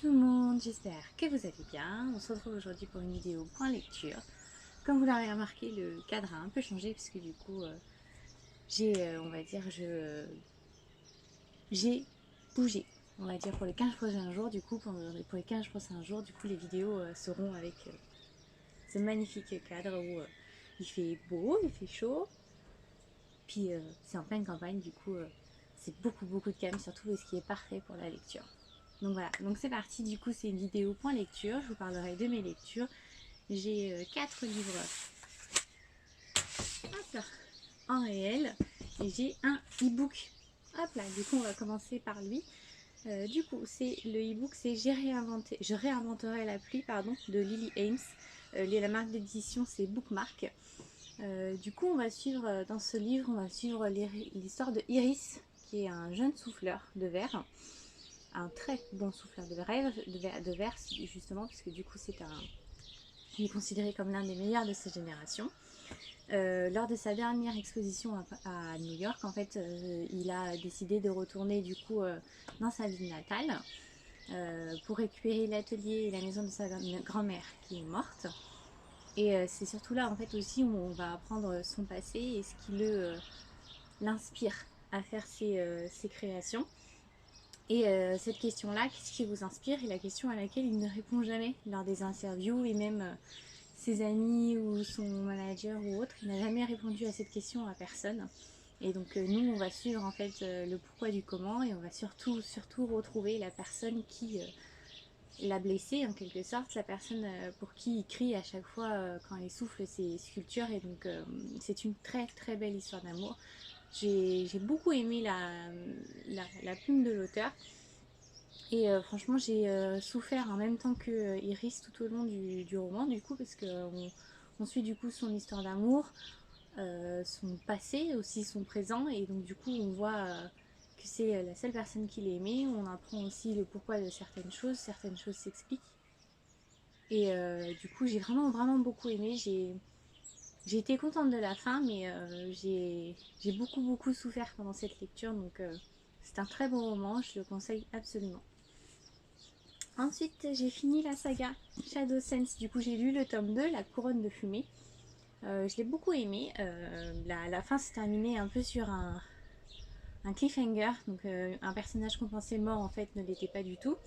tout le monde, j'espère que vous allez bien. On se retrouve aujourd'hui pour une vidéo point lecture. Comme vous l'avez remarqué, le cadre a un peu changé puisque du coup on va dire, j'ai bougé. On va dire pour les 15 prochains jours, du coup, pour les 15 prochains jours, du coup, les vidéos seront avec ce magnifique cadre où il fait beau, il fait chaud. Puis c'est en pleine campagne, du coup, c'est beaucoup de calme, surtout ce qui est parfait pour la lecture. Donc voilà, donc c'est parti, du coup c'est une vidéo point lecture, je vous parlerai de mes lectures. J'ai 4 livres hop là, en réel et j'ai un e-book. Hop là, du coup on va commencer par lui. Du coup c'est le e-book, c'est Je réinventerai la pluie pardon, de Lily Ames. La marque d'édition c'est Bookmark. Du coup on va suivre dans ce livre, on va suivre l'histoire de Iris qui est un jeune souffleur de verre. Un très bon souffleur de verre justement, puisque du coup il est considéré comme l'un des meilleurs de sa génération. Lors de sa dernière exposition à New York, en fait, il a décidé de retourner du coup dans sa ville natale pour récupérer l'atelier et la maison de sa grand-mère qui est morte. Et c'est surtout là en fait aussi où on va apprendre son passé et ce qui l'inspire à faire ses créations. Et cette question-là, qu'est-ce qui vous inspire? Et la question à laquelle il ne répond jamais lors des interviews et même ses amis ou son manager ou autre, il n'a jamais répondu à cette question à personne. Et donc nous, on va suivre en fait le pourquoi du comment et on va surtout retrouver la personne qui l'a blessé en quelque sorte, la personne pour qui il crie à chaque fois quand il souffle ses sculptures. Et donc c'est une très belle histoire d'amour. J'ai beaucoup aimé la plume de l'auteur. Et franchement, j'ai souffert en même temps que Iris tout au long du roman, du coup, parce qu'on on suit du coup son histoire d'amour, son passé, aussi son présent, et donc du coup, on voit que c'est la seule personne qu'il aimait. On apprend aussi le pourquoi de certaines choses s'expliquent. Et du coup, j'ai vraiment beaucoup aimé. J'ai été contente de la fin, mais j'ai beaucoup souffert pendant cette lecture, donc c'est un très bon roman, je le conseille absolument. Ensuite, j'ai fini la saga Shadow Sense. Du coup, j'ai lu le tome 2, La couronne de fumée. Je l'ai beaucoup aimé. La fin s'est terminée un peu sur un cliffhanger. Donc, un personnage qu'on pensait mort, en fait, ne l'était pas du tout.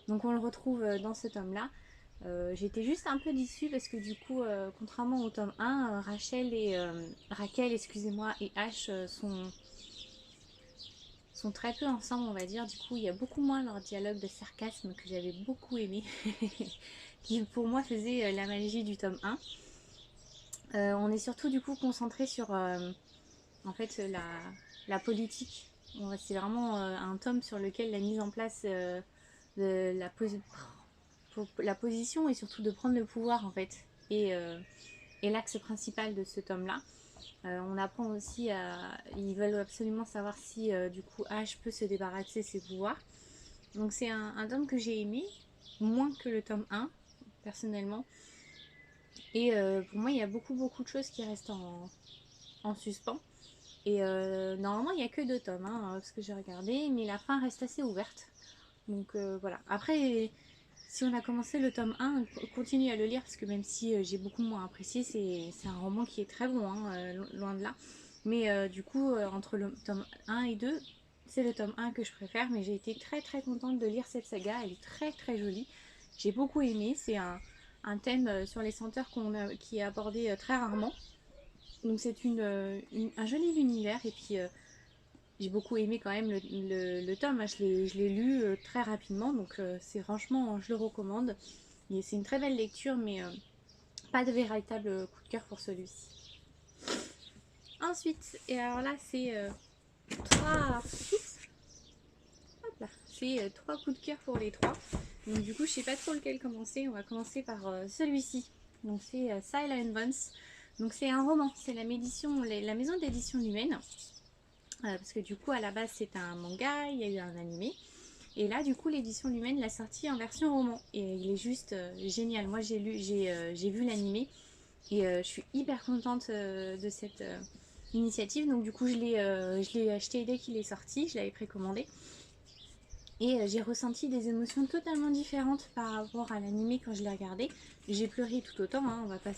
Donc, on le retrouve dans ce tome-là. J'étais juste un peu déçue parce que du coup, contrairement au tome 1, Raquel, excusez-moi, et Ash sont très peu ensemble, on va dire. Du coup, il y a beaucoup moins leur dialogue de sarcasme que j'avais beaucoup aimé, qui pour moi faisait la magie du tome 1. On est surtout du coup concentré sur en fait la politique. C'est vraiment un tome sur lequel la mise en place de la position et surtout de prendre le pouvoir en fait est l'axe principal de ce tome là. On apprend aussi ils veulent absolument savoir si du coup Ash peut se débarrasser de ses pouvoirs. Donc c'est un tome que j'ai aimé, moins que le tome 1, personnellement. Et pour moi, il y a beaucoup de choses qui restent en suspens. Et normalement, il n'y a que 2 tomes, hein, parce que j'ai regardé, mais la fin reste assez ouverte. Donc voilà. Après, si on a commencé le tome 1, on continue à le lire, parce que même si j'ai beaucoup moins apprécié, c'est un roman qui est très bon, hein, loin de là. Mais du coup, entre le tome 1 et 2, c'est le tome 1 que je préfère, mais j'ai été très contente de lire cette saga, elle est très jolie. J'ai beaucoup aimé, c'est un thème sur les senteurs qui est abordé très rarement. Donc c'est un joli univers, et puis j'ai beaucoup aimé quand même le tome, je l'ai lu très rapidement, donc c'est franchement, je le recommande. Et c'est une très belle lecture, mais pas de véritable coup de cœur pour celui-ci. Ensuite, et alors là, c'est 3... Hop là, c'est 3 coups de cœur pour les 3. Donc du coup, je sais pas trop lequel commencer. On va commencer par celui-ci. Donc c'est Silent Bones. Donc c'est un roman, c'est la maison d'édition Lumens. Parce que du coup, à la base, c'est un manga, il y a eu un animé. Et là, du coup, l'édition Lumens l'a sorti en version roman. Et il est juste génial. Moi, j'ai vu l'animé. Et je suis hyper contente de cette initiative. Donc du coup, je l'ai acheté dès qu'il est sorti. Je l'avais précommandé. Et j'ai ressenti des émotions totalement différentes par rapport à l'animé quand je l'ai regardé. J'ai pleuré tout autant, hein, on va pas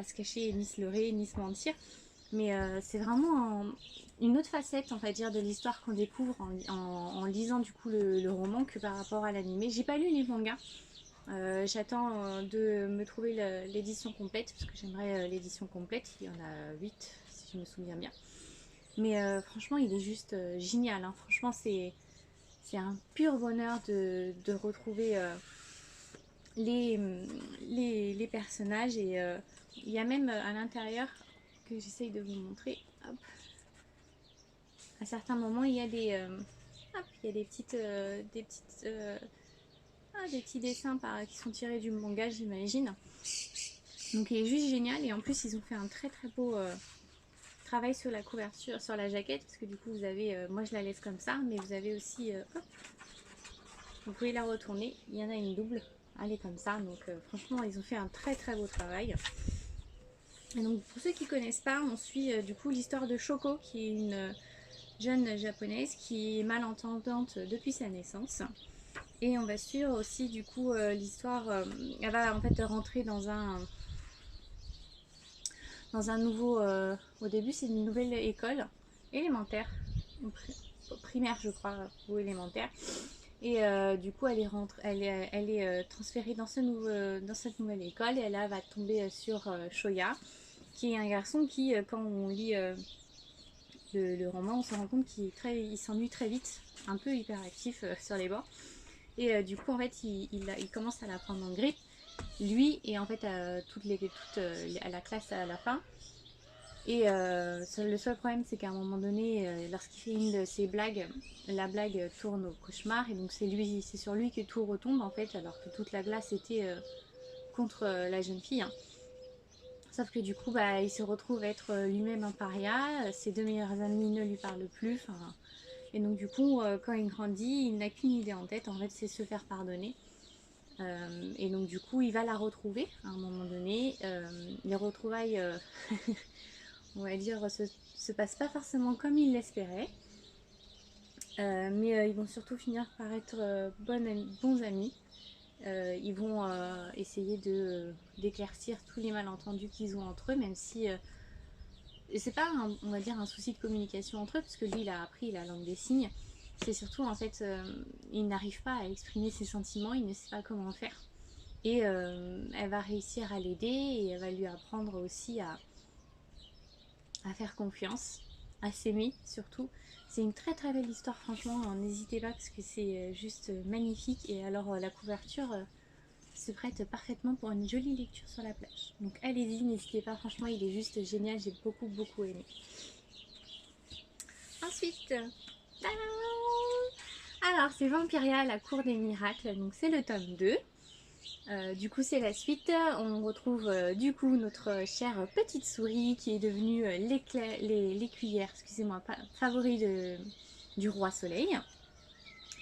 se cacher, ni se leurrer, ni se mentir. Mais c'est vraiment une autre facette, on va dire, de l'histoire qu'on découvre en lisant du coup le roman que par rapport à l'animé. J'ai pas lu les mangas. J'attends de me trouver l'édition complète, parce que j'aimerais l'édition complète. Il y en a 8, si je me souviens bien. Mais franchement, il est juste génial, hein. Franchement, c'est un pur bonheur de retrouver les, les personnages. Et il y a même à l'intérieur, que j'essaye de vous montrer, hop, à certains moments, il y a hop, il y a des petits dessins qui sont tirés du manga, j'imagine. Donc il est juste génial. Et en plus, ils ont fait un très très beau travail sur la couverture, sur la jaquette, parce que du coup, vous avez, moi je la laisse comme ça, mais vous avez aussi, hop, vous pouvez la retourner. Il y en a une double, elle est comme ça. Donc franchement, ils ont fait un très très beau travail. Et donc pour ceux qui ne connaissent pas, on suit du coup l'histoire de Shoko, qui est une jeune japonaise qui est malentendante depuis sa naissance. Et on va suivre aussi du coup l'histoire, elle va en fait rentrer dans un nouveau, au début c'est une nouvelle école élémentaire, primaire je crois, ou élémentaire. Et du coup elle est transférée dans cette nouvelle école, et elle va tomber sur Shoya, qui est un garçon qui, quand on lit le roman, on se rend compte qu'il s'ennuie très vite, un peu hyperactif sur les bancs. Et du coup, en fait, il commence à la prendre en grippe, lui, et en fait, à la classe à la fin. Et le seul problème, c'est qu'à un moment donné, lorsqu'il fait une de ses blagues, la blague tourne au cauchemar, et donc c'est sur lui que tout retombe, en fait, alors que toute la glace était contre la jeune fille, hein. Sauf que du coup, bah, il se retrouve être lui-même un paria, ses deux meilleurs amis ne lui parlent plus, et donc du coup, quand il grandit, il n'a qu'une idée en tête, en fait, c'est se faire pardonner. Et donc du coup, il va la retrouver à un moment donné. Les retrouvailles, on va dire, se passent pas forcément comme il l'espérait. Mais ils vont surtout finir par être bons amis. Ils vont essayer d'éclaircir tous les malentendus qu'ils ont entre eux, même si c'est pas on va dire un souci de communication entre eux, parce que lui il a appris la langue des signes. C'est surtout en fait il n'arrive pas à exprimer ses sentiments, il ne sait pas comment faire. Et elle va réussir à l'aider, et elle va lui apprendre aussi à faire confiance, à s'aimer surtout. C'est une très très belle histoire, franchement, n'hésitez pas, parce que c'est juste magnifique. Et alors la couverture se prête parfaitement pour une jolie lecture sur la plage. Donc allez-y, n'hésitez pas, franchement il est juste génial, j'ai beaucoup beaucoup aimé. Ensuite, alors c'est Vampiria, la cour des miracles, donc c'est le tome 2. Du coup c'est la suite, on retrouve du coup notre chère petite souris qui est devenue l'écuyère, excusez-moi, favori du roi soleil.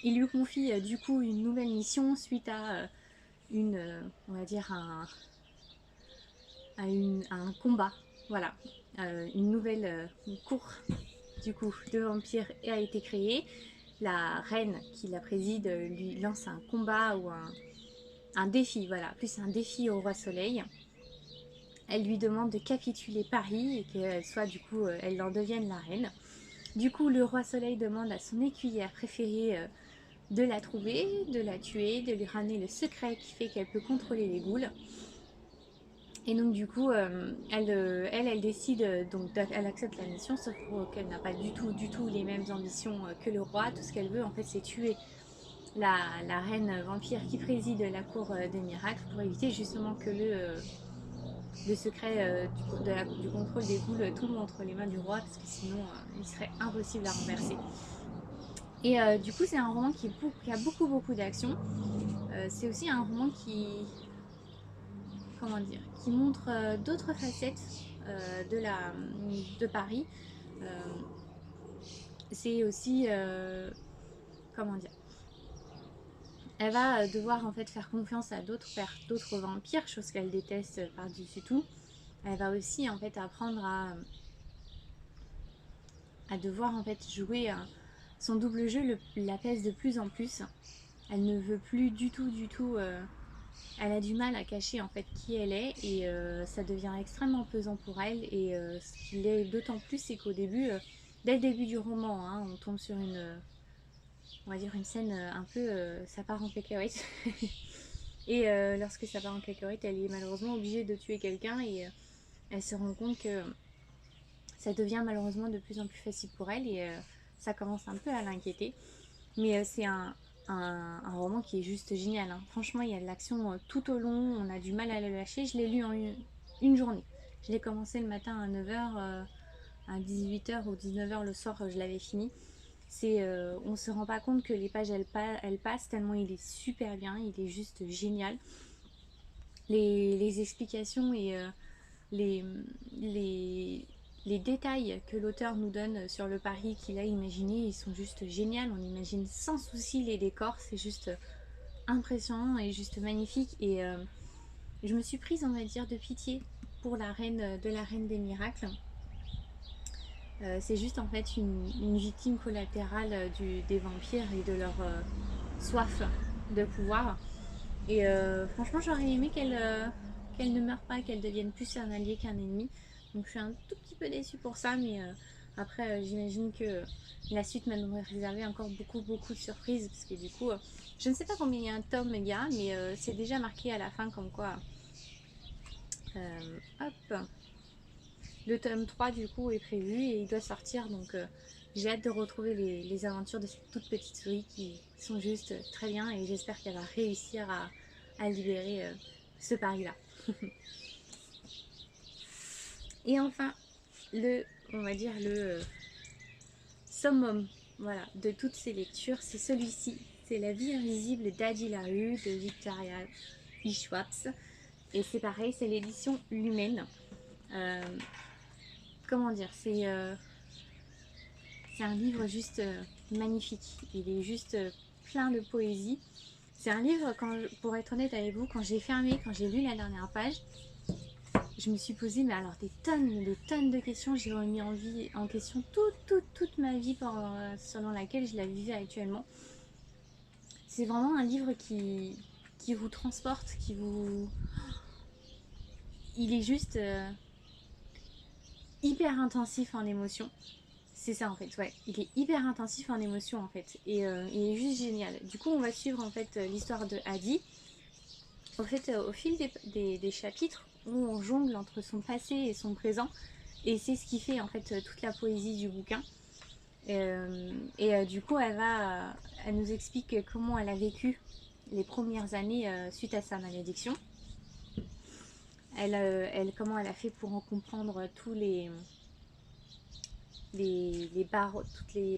Il lui confie du coup une nouvelle mission suite à on va dire un combat, voilà. Une nouvelle cour du coup de vampires a été créée. La reine qui la préside lui lance un combat ou un défi, voilà, plus un défi au roi soleil. Elle lui demande de capituler Paris et qu'elle soit du coup, elle en devienne la reine. Du coup, le roi soleil demande à son écuyère préférée de la trouver, de la tuer, de lui ramener le secret qui fait qu'elle peut contrôler les ghouls. Et donc du coup, elle décide, donc elle accepte la mission, sauf qu'elle n'a pas du tout les mêmes ambitions que le roi. Tout ce qu'elle veut, en fait, c'est tuer la reine vampire qui préside la cour des miracles, pour éviter justement que le secret du contrôle des ghouls tombe entre les mains du roi, parce que sinon il serait impossible à renverser. Et du coup, c'est un roman qui a beaucoup beaucoup d'action. C'est aussi un roman qui montre d'autres facettes de Paris. Euh, c'est aussi comment dire, elle va devoir en fait faire confiance à d'autres vampires, chose qu'elle déteste par-dessus tout. Elle va aussi en fait apprendre à devoir en fait jouer son double jeu l'apaise de plus en plus. Elle ne veut plus du tout, elle a du mal à cacher en fait qui elle est et ça devient extrêmement pesant pour elle. Et ce qui l'est d'autant plus, c'est qu'au début, dès le début du roman, hein, on tombe sur on va dire une scène un peu, ça part en cacahuète. Et lorsque ça part en cacahuète, elle est malheureusement obligée de tuer quelqu'un et elle se rend compte que ça devient malheureusement de plus en plus facile pour elle et ça commence un peu à l'inquiéter. Mais c'est un roman qui est juste génial, hein. Franchement, il y a de l'action tout au long, on a du mal à le lâcher. Je l'ai lu en une journée. Je l'ai commencé le matin à 9h, à 18h ou 19h le soir, je l'avais fini. On se rend pas compte que les pages elles passent tellement il est super bien, il est juste génial. Les explications et les, les, les détails que l'auteur nous donne sur le Paris qu'il a imaginé, ils sont juste géniaux. On imagine sans souci les décors, c'est juste impressionnant et juste magnifique. Et je me suis prise, on va dire, de pitié pour la reine des miracles. C'est juste en fait une victime collatérale des vampires et de leur soif de pouvoir. Et franchement, j'aurais aimé qu'elle ne meure pas, qu'elle devienne plus un allié qu'un ennemi. Donc je suis un tout petit peu déçue pour ça, mais après j'imagine que la suite m'a réservé encore beaucoup de surprises, parce que du coup, je ne sais pas combien il y a un tome il y a, mais c'est déjà marqué à la fin comme quoi, hop, le tome 3 du coup est prévu et il doit sortir, donc j'ai hâte de retrouver les aventures de cette toute petite souris qui sont juste très bien et j'espère qu'elle va réussir à libérer ce pari-là. Et enfin, on va dire le summum, voilà, de toutes ces lectures, c'est celui-ci. C'est La vie invisible d'Adi Larue de Victoria E. Schwartz. Et c'est pareil, c'est l'édition Lumen. Comment dire, c'est un livre juste magnifique. Il est juste plein de poésie. C'est un livre, pour être honnête avec vous, quand j'ai fermé, quand j'ai lu la dernière page, je me suis posé mais alors des tonnes de questions. J'ai remis en question toute ma vie selon laquelle je la vivais actuellement. C'est vraiment un livre qui vous transporte, il est juste hyper intensif en émotion. C'est ça en fait, ouais. Il est hyper intensif en émotion en fait. Et il est juste génial. Du coup, on va suivre en fait l'histoire de Adi. Au fil des chapitres, où on jongle entre son passé et son présent. Et c'est ce qui fait en fait toute la poésie du bouquin. Du coup, elle nous explique comment elle a vécu les premières années suite à sa malédiction. Comment elle a fait pour en comprendre toutes les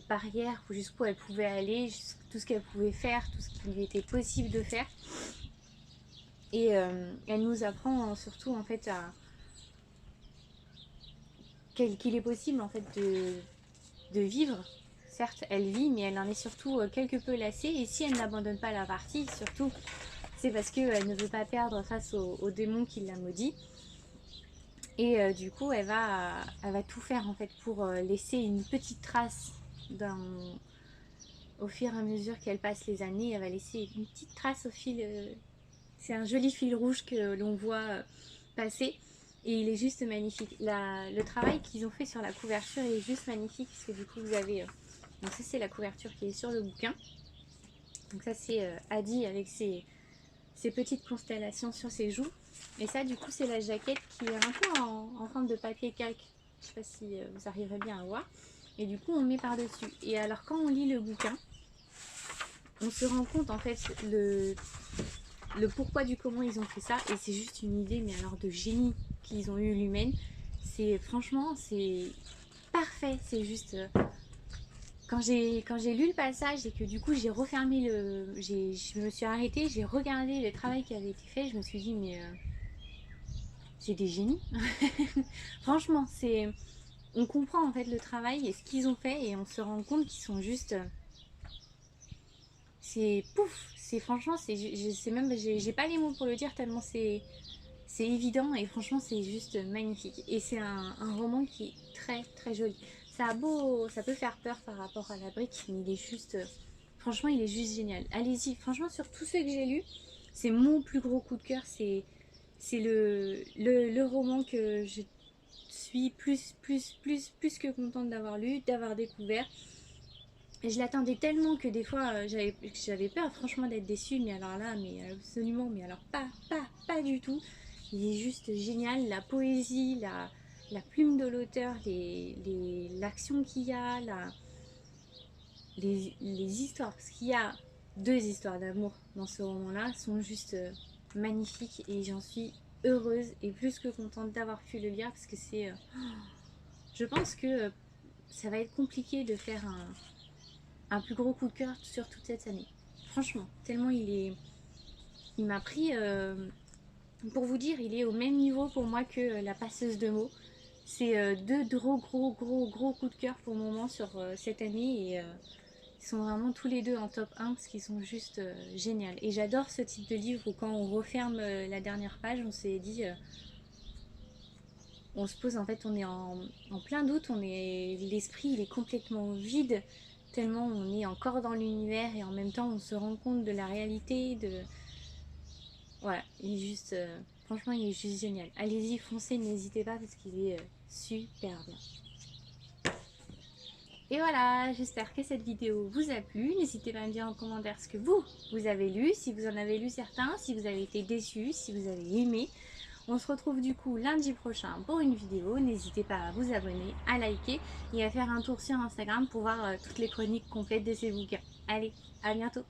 barrières jusqu'où elle pouvait aller, tout ce qu'elle pouvait faire, tout ce qui lui était possible de faire. Et elle nous apprend surtout en fait qu'il est possible en fait de vivre. Certes, elle vit, mais elle en est surtout quelque peu lassée. Et si elle n'abandonne pas la partie, surtout, c'est parce qu'elle ne veut pas perdre face au démon qui l'a maudit. Et du coup, elle va tout faire en fait pour laisser une petite trace au fur et à mesure qu'elle passe les années. Elle va laisser une petite trace au fil. C'est un joli fil rouge que l'on voit passer. Et il est juste magnifique. Le travail qu'ils ont fait sur la couverture est juste magnifique. Parce que du coup, vous avez... donc ça, c'est la couverture qui est sur le bouquin. Donc ça, c'est Adi avec ses petites constellations sur ses joues. Et ça, du coup, c'est la jaquette qui est un peu en forme de papier calque. Je sais pas si vous arriverez bien à voir. Et du coup, on met par-dessus. Et alors, quand on lit le bouquin, on se rend compte, en fait, le pourquoi du comment ils ont fait ça. Et c'est juste une idée, mais alors de génie qu'ils ont eu l'humaine. Franchement, c'est parfait. C'est juste... quand j'ai lu le passage et que du coup j'ai refermé je me suis arrêtée, j'ai regardé le travail qui avait été fait, je me suis dit mais c'est des génies. Franchement, on comprend en fait le travail et ce qu'ils ont fait et on se rend compte qu'ils sont juste c'est pouf, c'est franchement j'ai pas les mots pour le dire tellement c'est évident et franchement c'est juste magnifique. Et c'est un roman qui est très très joli. Ça a beau, ça peut faire peur par rapport à la brique, mais il est juste, franchement il est juste génial. Allez-y, franchement sur tous ceux que j'ai lus, c'est mon plus gros coup de cœur, c'est le roman que je suis plus que contente d'avoir lu, d'avoir découvert. Et je l'attendais tellement que des fois j'avais peur franchement d'être déçue, mais alors là, mais absolument, mais alors pas du tout. Il est juste génial, la poésie, la plume de l'auteur, l'action qu'il y a, les histoires, parce qu'il y a 2 histoires d'amour dans ce roman-là, sont juste magnifiques et j'en suis heureuse et plus que contente d'avoir pu le lire parce que c'est... je pense que ça va être compliqué de faire un plus gros coup de cœur sur toute cette année. Franchement, tellement il m'a pris... pour vous dire, il est au même niveau pour moi que La Passeuse de mots. C'est 2 gros coups de cœur pour le moment sur cette année et ils sont vraiment tous les 2 en top 1 parce qu'ils sont juste géniaux. Et j'adore ce type de livre où quand on referme la dernière page, on s'est dit... on se pose, en fait, on est en plein doute, l'esprit il est complètement vide, tellement on est encore dans l'univers et en même temps on se rend compte de la réalité, voilà, il est juste, franchement il est juste génial. Allez-y, foncez, n'hésitez pas parce qu'il est super bien. Et voilà, j'espère que cette vidéo vous a plu. N'hésitez pas à me dire en commentaire ce que vous avez lu, si vous en avez lu certains, si vous avez été déçus, si vous avez aimé. On se retrouve du coup lundi prochain pour une vidéo. N'hésitez pas à vous abonner, à liker et à faire un tour sur Instagram pour voir toutes les chroniques complètes de ces bouquins. Allez, à bientôt!